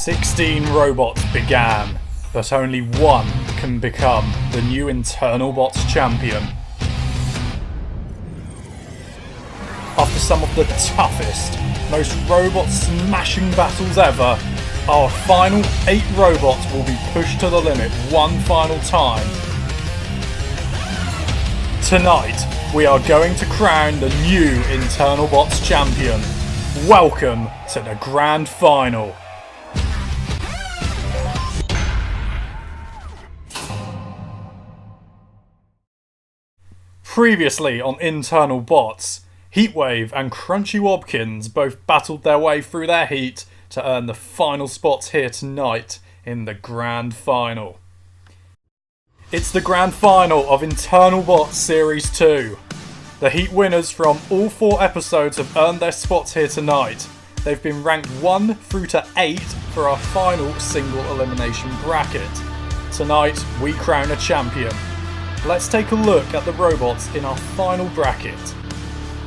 16 robots began, but only one can become the new Internal Bots champion. After some of the toughest, most robot-smashing battles ever, our final 8 robots will be pushed to the limit one final time. Tonight, we are going to crown the new Internal Bots champion. Welcome to the Grand Final. Previously on Internal Bots, Heatwave and Crunchy Wobkins both battled their way through their heat to earn the final spots here tonight in the Grand Final. It's the Grand Final of Internal Bots Series 2. The heat winners from all 4 episodes have earned their spots here tonight. They've been ranked 1 through to 8 for our final single elimination bracket. Tonight, we crown a champion. Let's take a look at the robots in our final bracket.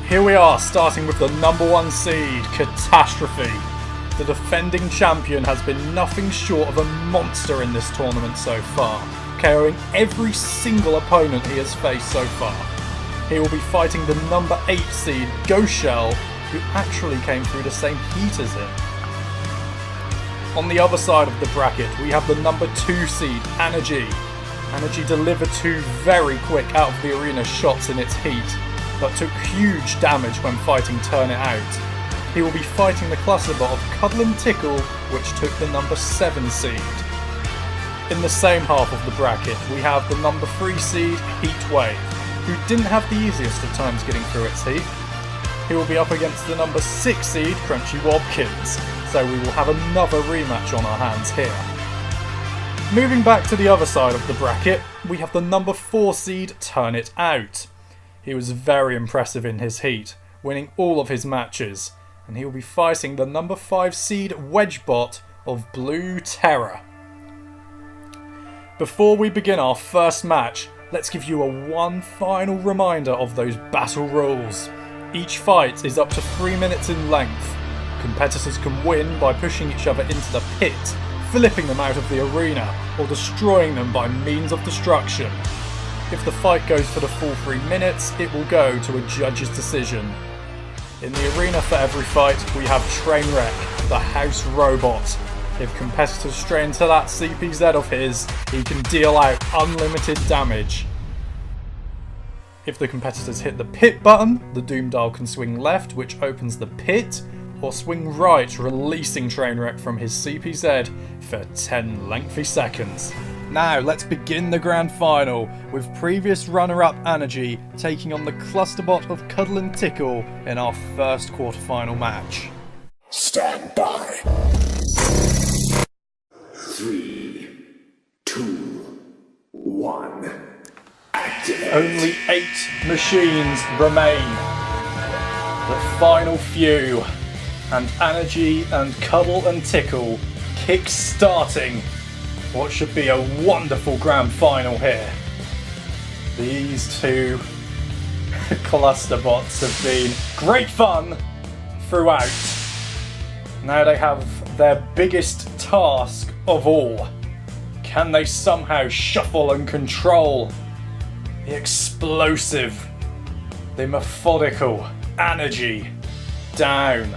Here we are, starting with the number 1 seed, Catastrophe. The defending champion has been nothing short of a monster in this tournament so far, KOing every single opponent he has faced so far. He will be fighting the number 8 seed, Ghost Shell, who actually came through the same heat as him. On the other side of the bracket, we have the number 2 seed, Energy. Energy delivered 2 very quick out of the arena shots in its heat, but took huge damage when fighting Turn It Out. He will be fighting the clusterbot of Cuddle and Tickle, which took the number 7 seed. In the same half of the bracket, we have the number 3 seed, Heatwave, who didn't have the easiest of times getting through its heat. He will be up against the number 6 seed, Crunchy Wobkins, so we will have another rematch on our hands here. Moving back to the other side of the bracket, we have the number 4 seed, Turn It Out. He was very impressive in his heat, winning all of his matches, and he will be fighting the number 5 seed, Wedgebot of Blue Terror. Before we begin our first match, let's give you one final reminder of those battle rules. Each fight is up to 3 minutes in length. Competitors can win by pushing each other into the pit, flipping them out of the arena, or destroying them by means of destruction. If the fight goes for the full 3 minutes, it will go to a judge's decision. In the arena for every fight, we have Trainwreck, the house robot. If competitors stray into that CPZ of his, he can deal out unlimited damage. If the competitors hit the pit button, the Doom Dial can swing left, which opens the pit, or swing right, releasing Trainwreck from his CPZ for 10 lengthy seconds. Now let's begin the Grand Final, with previous runner-up Energy taking on the clusterbot of Cuddle and Tickle in our first quarterfinal match. Stand by. 3, 2, 1. Activate. Only 8 machines remain. The final few. And Energy and Cuddle and Tickle kick-starting what should be a wonderful Grand Final here. These 2 clusterbots have been great fun throughout. Now they have their biggest task of all. Can they somehow shuffle and control the explosive, the methodical Energy down?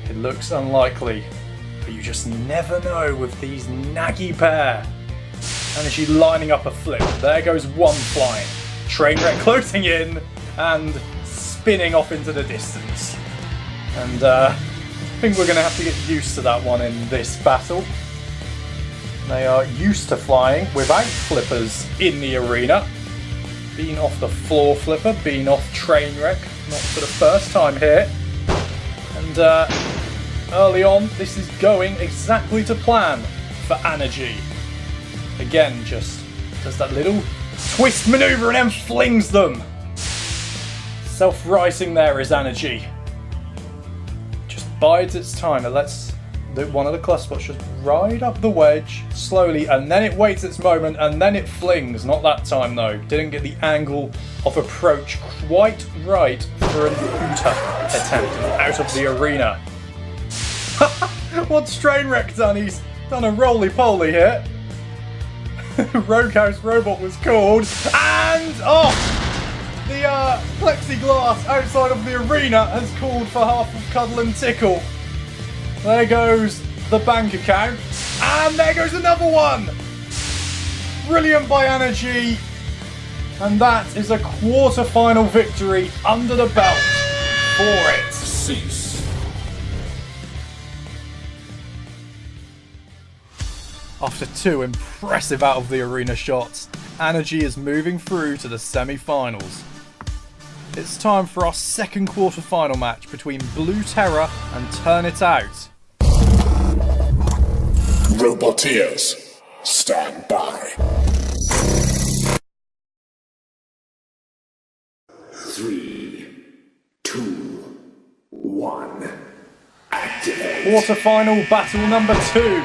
It looks unlikely, but you just never know with these naggy pair. Energy lining up a flip. There goes one flying. Trainwreck closing in and spinning off into the distance. And I think we're going to have to get used to that one in this battle. They are used to flying without flippers in the arena. Being off the floor flipper, being off Trainwreck, not for the first time here. And early on, this is going exactly to plan for Energy. Again, just does that little twist maneuver and then flings them. Self-rising there is Energy. Just bides its time. It lets one of the clusterspots just ride up the wedge slowly, and then it waits its moment, and then it flings. Not that time though. Didn't get the angle of approach quite right for an Uta attempt out of the arena. What's Trainwreck done? He's done a roly-poly here. Roadhouse Robot was called, and the plexiglass outside of the arena has called for half of Cuddle and Tickle. There goes the bank account, and there goes another one. Brilliant by Energy, and that is a quarter-final victory under the belt for it. Cease. After 2 impressive out of the arena shots, Energy is moving through to the semi-finals. It's time for our second quarter-final match between Blue Terror and Turn It Out. Roboteers, stand by. 3, 2, 1, activate. Quarter-final battle number 2.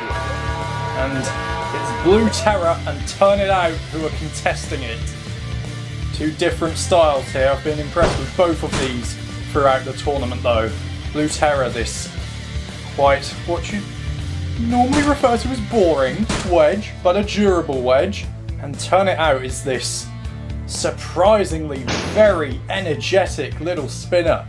And it's Blue Terror and Turn It Out who are contesting it. 2 different styles here. I've been impressed with both of these throughout the tournament though. Blue Terror, this quite what you normally refer to as boring wedge, but a durable wedge. And Turn It Out is this surprisingly very energetic little spinner.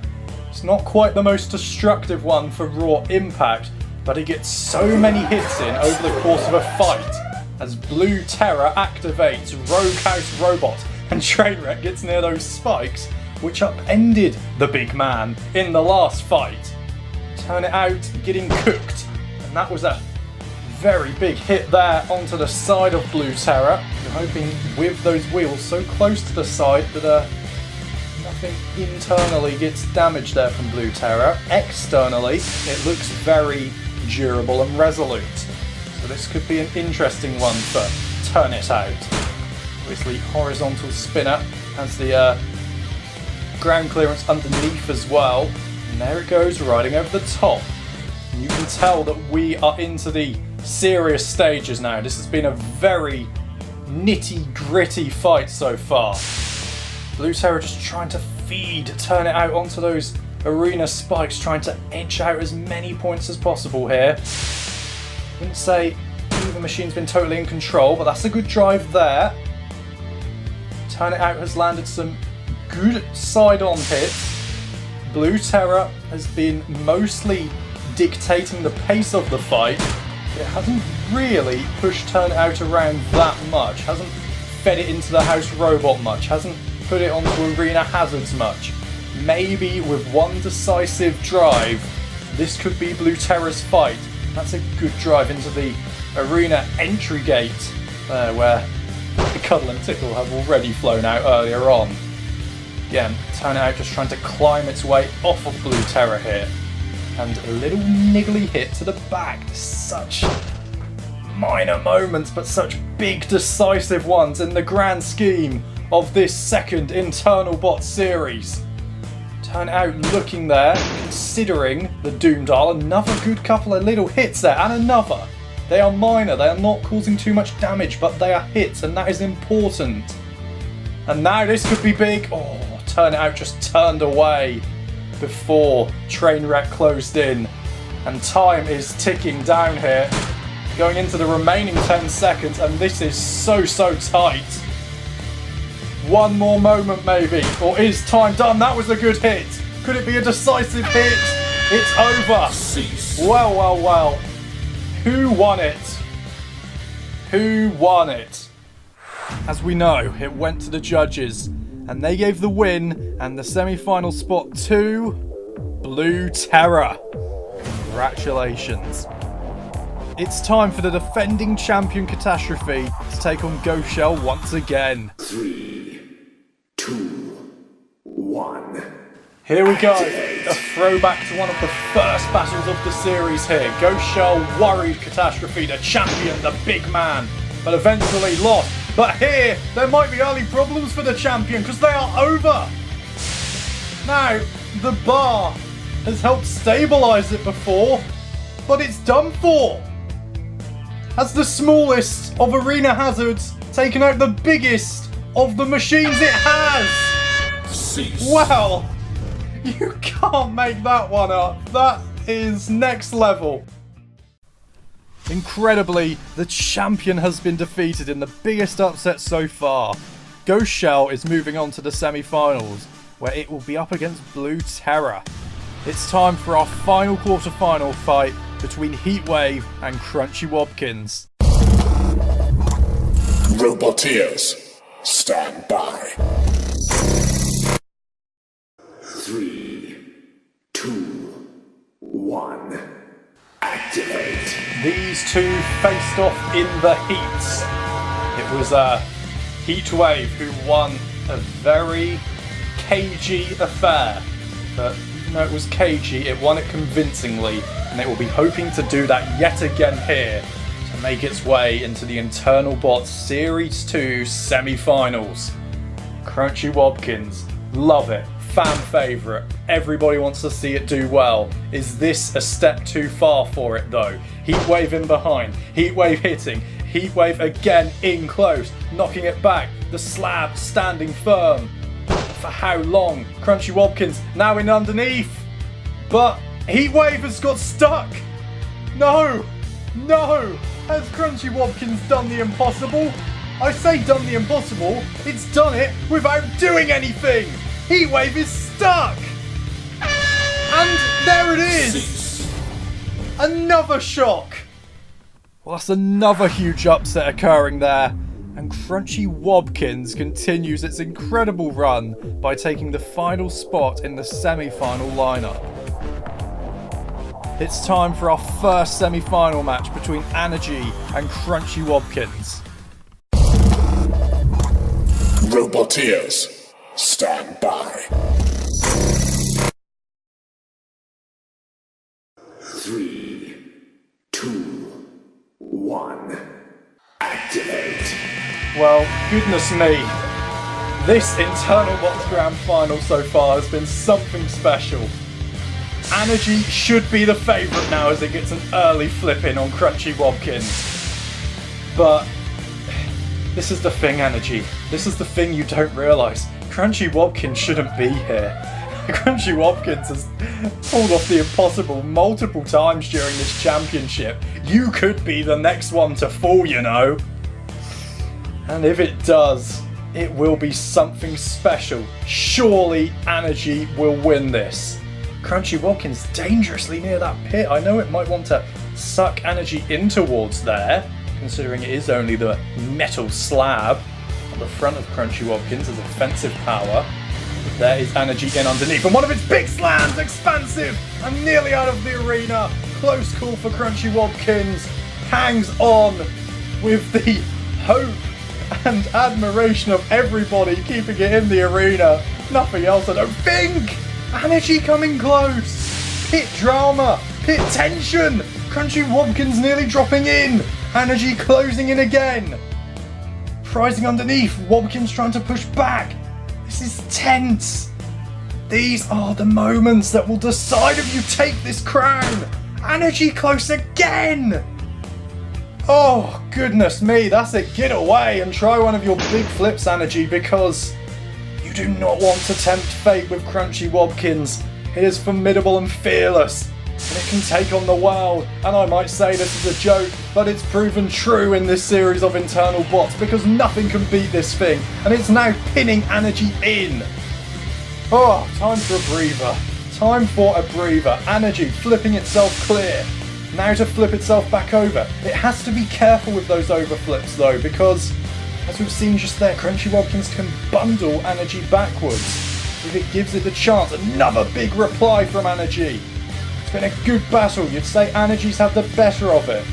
It's not quite the most destructive one for raw impact, but he gets so many hits in over the course of a fight as Blue Terror activates Roadhouse Robot and Trainwreck gets near those spikes which upended the big man in the last fight. Turn It Out getting cooked, and that was a very big hit there onto the side of Blue Terror. You're hoping with those wheels so close to the side that nothing internally gets damaged there from Blue Terror. Externally, it looks very durable and resolute. So this could be an interesting one for Turn It Out. Obviously, horizontal spinner has the ground clearance underneath as well. And there it goes, riding over the top. And you can tell that we are into the serious stages now. This has been a very nitty-gritty fight so far. Blue Terror just trying to feed Turn It Out onto those arena spikes, trying to inch out as many points as possible here. Wouldn't say either machine's been totally in control, but that's a good drive there. Turn It Out has landed some good side-on hits. Blue Terror has been mostly dictating the pace of the fight. It hasn't really pushed Turn It Out around that much, hasn't fed it into the house robot much, hasn't put it onto arena hazards much. Maybe with one decisive drive, this could be Blue Terror's fight. That's a good drive into the arena entry gate, where the Cuddle and Tickle have already flown out earlier on. Again, Turn It Out just trying to climb its way off of Blue Terror here. And a little niggly hit to the back. Such minor moments, but such big decisive ones in the grand scheme of this second Internal Bot series. Turn It Out looking there, considering the Doom Dial. Another good couple of little hits there, and another. They are minor, they are not causing too much damage, but they are hits, and that is important. And now this could be big. Oh, Turn It Out just turned away before Trainwreck closed in. And time is ticking down here, going into the remaining 10 seconds, and this is so tight. One more moment maybe, or is time done? That was a good hit. Could it be a decisive hit? It's over. Cease. Well. Who won it? Who won it? As we know, it went to the judges, and they gave the win and the semi-final spot to Blue Terror. Congratulations. It's time for the defending champion Catastrophe to take on Ghost Shell once again. 3, 2, 1. Here we go. A throwback to one of the first battles of the series here. Ghost Shell worried Catastrophe, the champion, the big man, but eventually lost. But here, there might be early problems for the champion because they are over. Now, the bar has helped stabilise it before, but it's done for. Has the smallest of arena hazards taken out the biggest of the machines it has? Cease. Well, you can't make that one up. That is next level. Incredibly, the champion has been defeated in the biggest upset so far. Ghost Shell is moving on to the semi-finals, where it will be up against Blue Terror. It's time for our final quarter-final fight between Heatwave and Crunchy Wobkins. Roboteers, stand by. 3, 2, 1, activate. These two faced off in the heats. It was Heatwave who won a very cagey affair, but even though it was cagey, it won it convincingly, and it will be hoping to do that yet again here to make its way into the Internal Bots Series 2 semi-finals. Crunchy Wobkins, love it, fan favourite, everybody wants to see it do well. Is this a step too far for it though? Heatwave in behind, Heatwave hitting, Heatwave again in close, knocking it back, the slab standing firm. For how long? Crunchy Wobkins now in underneath, but Heatwave has got stuck. No, has Crunchy Wobkins done the impossible? I say done the impossible, it's done it without doing anything. Heatwave is stuck, and there it is. Another shock. Well, that's another huge upset occurring there. And Crunchy Wobkins continues its incredible run by taking the final spot in the semi-final lineup. It's time for our first semi-final match between Energy and Crunchy Wobkins. Roboteers, stand by. 3, 2, 1, activate. Well, goodness me, this Internal Bots Grand Final so far has been something special. Energy should be the favourite now as it gets an early flip in on Crunchy Wobkins. But this is the thing, Energy. This is the thing you don't realise. Crunchy Wobkins shouldn't be here. Crunchy Wobkins has pulled off the impossible multiple times during this championship. You could be the next one to fall, you know. And if it does, it will be something special. Surely Energy will win this. Crunchy Wobkins dangerously near that pit. I know it might want to suck Energy in towards there, considering it is only the metal slab on the front of Crunchy Wobkins as offensive power. But there is Energy in underneath, and one of its big slams, expansive, and nearly out of the arena. Close call for Crunchy Wobkins. Hangs on with the hope and admiration of everybody keeping it in the arena. Nothing else, I don't think. Energy coming close. Pit drama, pit tension. Crunchy Wobkins nearly dropping in. Energy closing in again. Rising underneath, Wobkins trying to push back. This is tense. These are the moments that will decide if you take this crown. Energy close again. Oh, goodness me, that's it. Get away and try one of your big flips, Energy, because you do not want to tempt fate with Crunchy Wobkins. It is formidable and fearless, and it can take on the world. And I might say this is a joke, but it's proven true in this series of Internal Bots, because nothing can beat this thing, and it's now pinning Energy in. Oh, time for a breather. Time for a breather. Energy flipping itself clear. Now to flip itself back over. It has to be careful with those overflips though, because as we've seen just there, Crunchy Wobkins can bundle Energy backwards if it gives it the chance. Another big reply from Energy. It's been a good battle. You'd say Energy's had the better of it.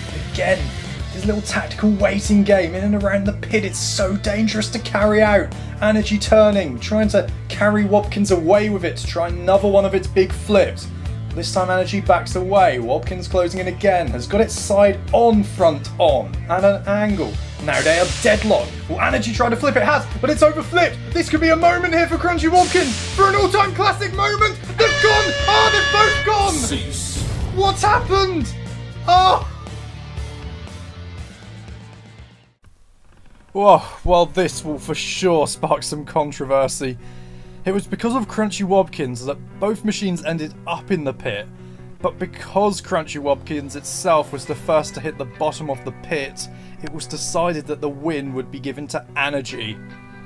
But again, this little tactical waiting game in and around the pit, it's so dangerous to carry out. Energy turning, trying to carry Wobkins away with it to try another one of its big flips. This time Energy backs away. Wobkins closing in again. Has got its side on, front on, and an angle. Now they are deadlocked. Will Energy try to flip? It has, but it's overflipped. This could be a moment here for Crunchy Wobkins for an all-time classic moment. They've gone. Oh, they've both gone. Cease. What's happened? Oh. Whoa, well, this will for sure spark some controversy. It was because of Crunchy Wobkins that both machines ended up in the pit, but because Crunchy Wobkins itself was the first to hit the bottom of the pit, it was decided that the win would be given to Energy.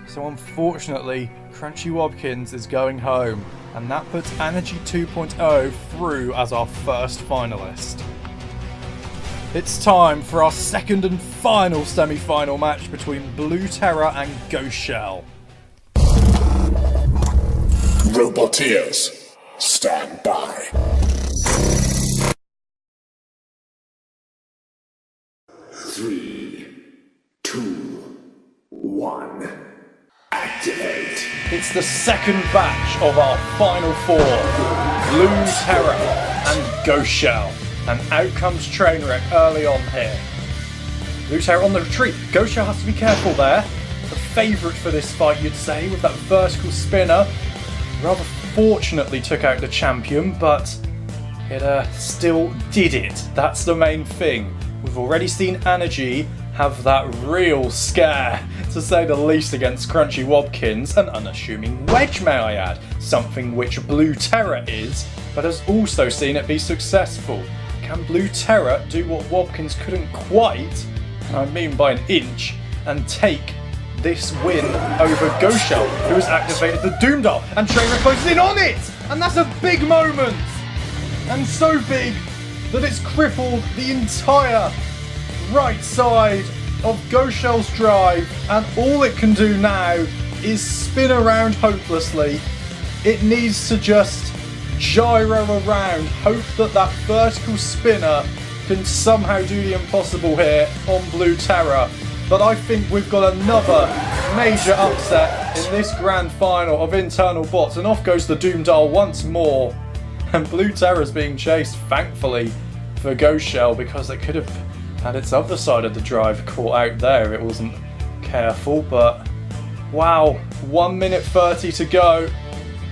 So unfortunately, Crunchy Wobkins is going home, and that puts Energy 2.0 through as our first finalist. It's time for our second and final semi-final match between Blue Terror and Ghost Shell. Roboteers, stand by. 3, 2, 1. Activate. It's the second batch of our final four. Blue Terror and Ghost Shell. And out comes Trainwreck early on here. Blue Terror on the retreat. Ghost Shell has to be careful there. The favourite for this fight, you'd say, with that vertical spinner. Rather fortunately took out the champion, but it still did it. That's the main thing. We've already seen Energy have that real scare, to say the least, against Crunchy Wobkins, an unassuming wedge, may I add, something which Blue Terror is, but has also seen it be successful. Can Blue Terror do what Wobkins couldn't quite, and I mean by an inch, and take this win over Ghost Shell, who has activated the Doom Dial, and Trainwreck closes in on it! And that's a big moment! And so big that it's crippled the entire right side of Ghost Shell's drive, and all it can do now is spin around hopelessly. It needs to just gyro around, hope that that vertical spinner can somehow do the impossible here on Blue Terror. But I think we've got another major upset in this grand final of Internal Bots, and off goes the Doom Dial once more. And Blue Terror's being chased, thankfully, for Ghost Shell, because it could have had its other side of the drive caught out there. It wasn't careful, but wow, 1 minute 30 to go,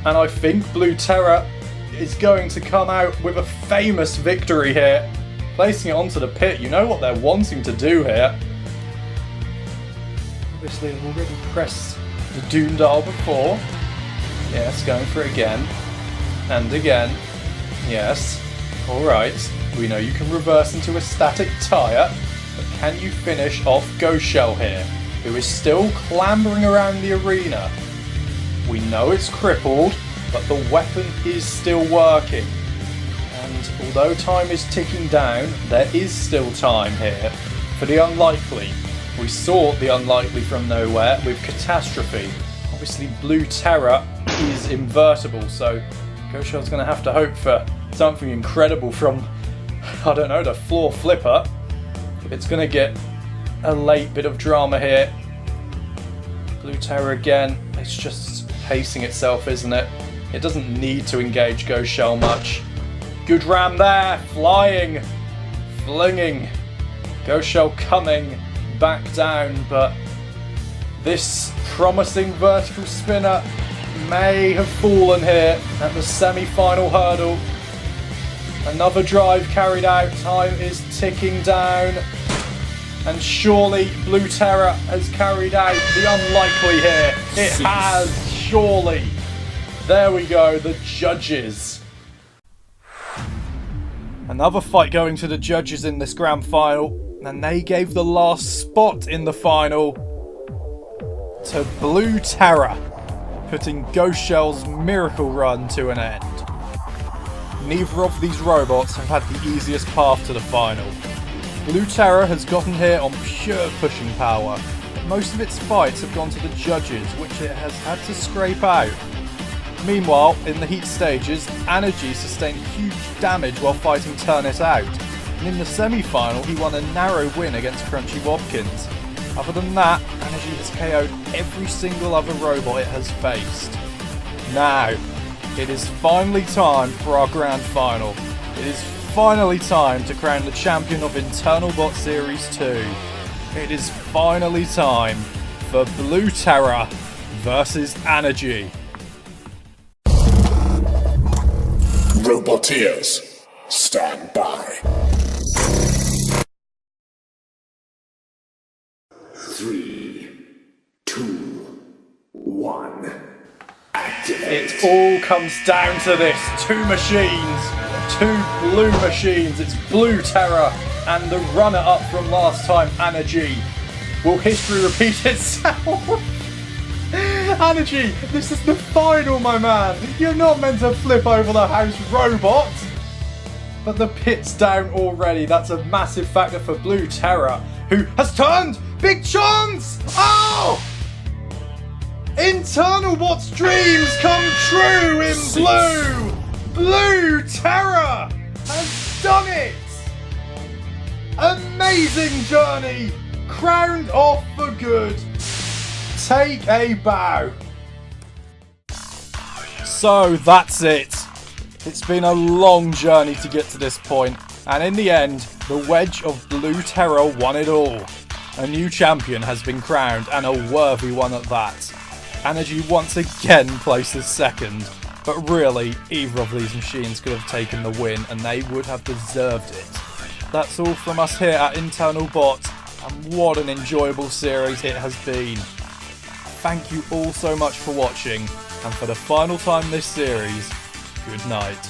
and I think Blue Terror is going to come out with a famous victory here, placing it onto the pit. You know what they're wanting to do here. Obviously, I've already pressed the Doom Dial before. Yes, going for it again. And again. Yes. Alright. We know you can reverse into a static tyre, but can you finish off Ghost Shell here, who is still clambering around the arena? We know it's crippled, but the weapon is still working. And although time is ticking down, there is still time here for the unlikely. We saw the unlikely from nowhere with Catastrophe. Obviously Blue Terror is invertible, so Ghost Shell's going to have to hope for something incredible from, I don't know, the floor flipper. It's going to get a late bit of drama here. Blue Terror again, it's just pacing itself, isn't it? It doesn't need to engage Ghost Shell much. Good ram there, flying, flinging. Ghost Shell coming back down, but this promising vertical spinner may have fallen here at the semi-final hurdle. Another drive carried out, time is ticking down, and surely Blue Terror has carried out the unlikely here. It has, surely. There we go, the judges. Another fight going to the judges in this grand final, and they gave the last spot in the final to Blue Terror, putting Ghost Shell's miracle run to an end. Neither of these robots have had the easiest path to the final. Blue Terror has gotten here on pure pushing power, but most of its fights have gone to the judges, which it has had to scrape out. Meanwhile, in the heat stages, Energy sustained huge damage while fighting Turn It Out, and in the semi-final he won a narrow win against Crunchy Wobkins. Other than that, Energy has KO'd every single other robot it has faced. Now, it is finally time for our grand final. It is finally time to crown the champion of Internal Bot Series 2. It is finally time for Blue Terror versus Energy. Roboteers, stand by. 3, 2, 1. Activate. Activate. It all comes down to this. Two machines. Two blue machines. It's Blue Terror and the runner-up from last time, Energy. Will history repeat itself? Energy, this is the final, my man. You're not meant to flip over the house robot. But the pit's down already. That's a massive factor for Blue Terror, who has turned. Big chance! Oh! Internal Bot's dreams come true in blue! Blue Terror has done it! Amazing journey! Crowned off for good. Take a bow. So that's it. It's been a long journey to get to this point, and in the end, the wedge of Blue Terror won it all. A new champion has been crowned, and a worthy one at that. Energy once again places second, but really, either of these machines could have taken the win, and they would have deserved it. That's all from us here at Internal Bot, and what an enjoyable series it has been. Thank you all so much for watching, and for the final time this series, good night.